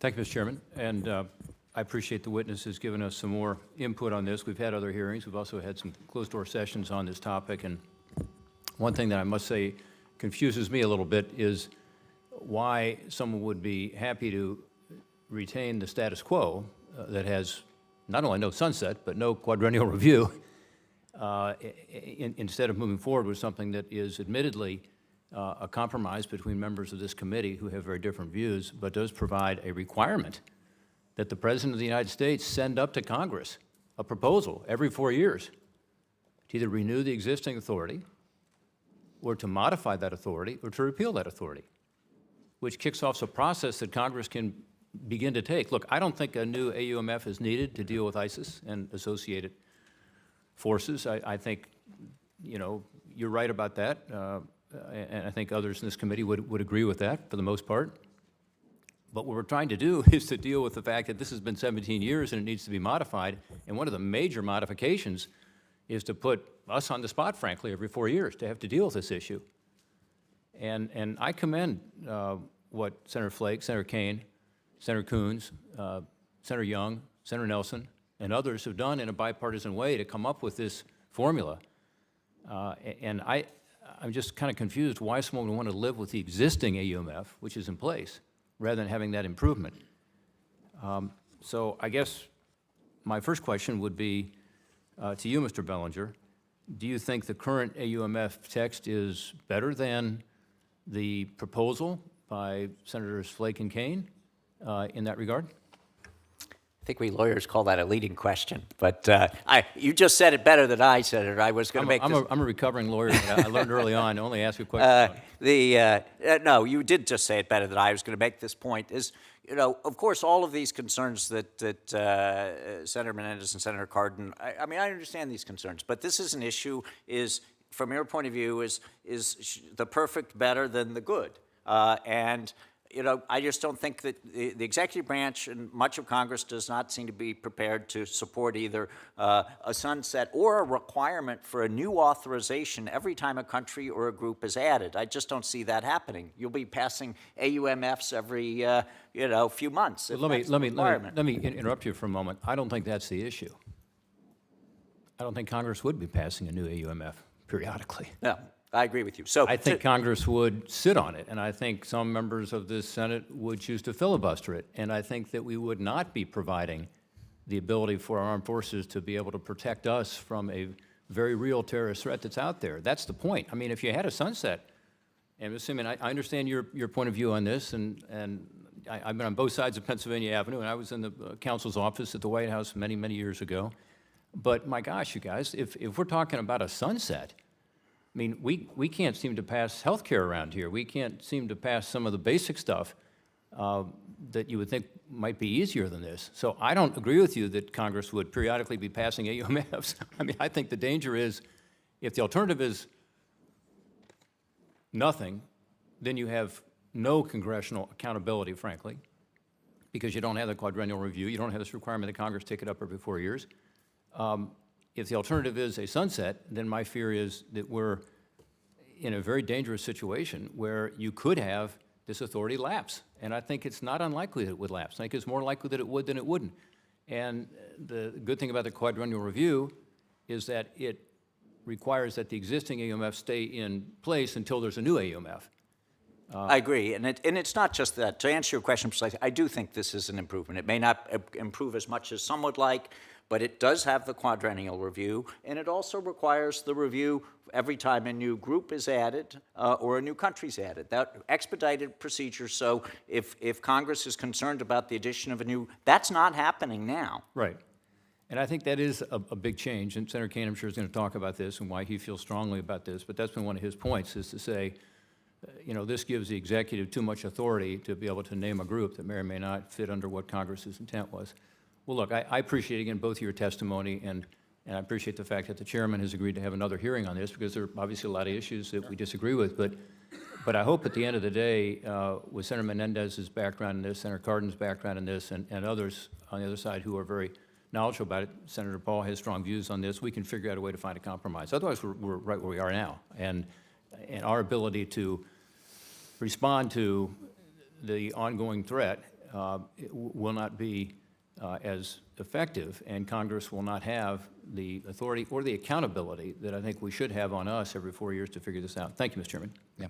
Thank you, Mr. Chairman. And I appreciate the witnesses giving us some more input on this. We've had other hearings. We've also had some closed-door sessions on this topic. And one thing that I must say confuses me a little bit is why someone would be happy to retain the status quo that has not only no sunset, but no quadrennial review, instead of moving forward with something that is admittedly a compromise between members of this committee who have very different views, but does provide a requirement that the President of the United States send up to Congress a proposal every 4 years to either renew the existing authority or to modify that authority or to repeal that authority, which kicks off a process that Congress can begin to take. Look, I don't think a new AUMF is needed to deal with ISIS and associated forces. I think, you know, you're right about that, and I think others in this committee would agree with that for the most part. But what we're trying to do is to deal with the fact that this has been 17 years and it needs to be modified, and one of the major modifications is to put us on the spot, frankly, every 4 years to have to deal with this issue. And I commend what Senator Flake, Senator Kaine, Senator Coons, Senator Young, Senator Nelson, and others have done in a bipartisan way to come up with this formula. And I'm just kind of confused why someone would want to live with the existing AUMF, which is in place, rather than having that improvement. So I guess my first question would be to you, Mr. Bellinger. Do you think the current AUMF text is better than the proposal by Senators Flake and Kaine in that regard? I think we lawyers call that a leading question, but you just said it better than I said it. I was going to make this. I'm a recovering lawyer. I learned early on to only ask a question. No, you did just say it better than I was going to make this point. Is, you know, of course, all of these concerns that Senator Menendez and Senator Cardin, I mean, I understand these concerns, but this is an issue, is, from your point of view, is the perfect better than the good? And you know, I just don't think that the executive branch and much of Congress does not seem to be prepared to support either a sunset or a requirement for a new authorization every time a country or a group is added. I just don't see that happening. You'll be passing AUMFs every few months. Let me interrupt you for a moment. I don't think that's the issue. I don't think Congress would be passing a new AUMF periodically. No. I agree with you. So I think Congress would sit on it, and I think some members of this Senate would choose to filibuster it, and I think that we would not be providing the ability for our armed forces to be able to protect us from a very real terrorist threat that's out there. That's the point. I mean, if you had a sunset, and assuming I understand your point of view on this, and I've been on both sides of Pennsylvania Avenue, and I was in the counsel's office at the White House many, many years ago. But my gosh, you guys, if we're talking about a sunset, I mean, we can't seem to pass health care around here. We can't seem to pass some of the basic stuff that you would think might be easier than this. So I don't agree with you that Congress would periodically be passing AUMFs. I mean, I think the danger is if the alternative is nothing, then you have no congressional accountability, frankly, because you don't have the quadrennial review. You don't have this requirement that Congress take it up every 4 years. If the alternative is a sunset, then my fear is that we're in a very dangerous situation where you could have this authority lapse. And I think it's not unlikely that it would lapse. I think it's more likely that it would than it wouldn't. And the good thing about the quadrennial review is that it requires that the existing AUMF stay in place until there's a new AUMF. I agree, and it's not just that. To answer your question precisely, I do think this is an improvement. It may not improve as much as some would like, but it does have the quadrennial review, and it also requires the review every time a new group is added or a new country is added. That expedited procedure, so if Congress is concerned about the addition of a new, that's not happening now. Right. And I think that is a big change, and Senator Kaine, I'm sure, is going to talk about this and why he feels strongly about this, but that's been one of his points, is to say, you know, this gives the executive too much authority to be able to name a group that may or may not fit under what Congress's intent was. Well, look, I appreciate, again, both of your testimony, and I appreciate the fact that the chairman has agreed to have another hearing on this, because there are obviously a lot of issues that we disagree with. But I hope at the end of the day, with Senator Menendez's background in this, Senator Cardin's background in this, and others on the other side who are very knowledgeable about it, Senator Paul has strong views on this, we can figure out a way to find a compromise. Otherwise, we're right where we are now. And our ability to respond to the ongoing threat will not be as effective, and Congress will not have the authority or the accountability that I think we should have on us every 4 years to figure this out. Thank you, Mr. Chairman. Yeah.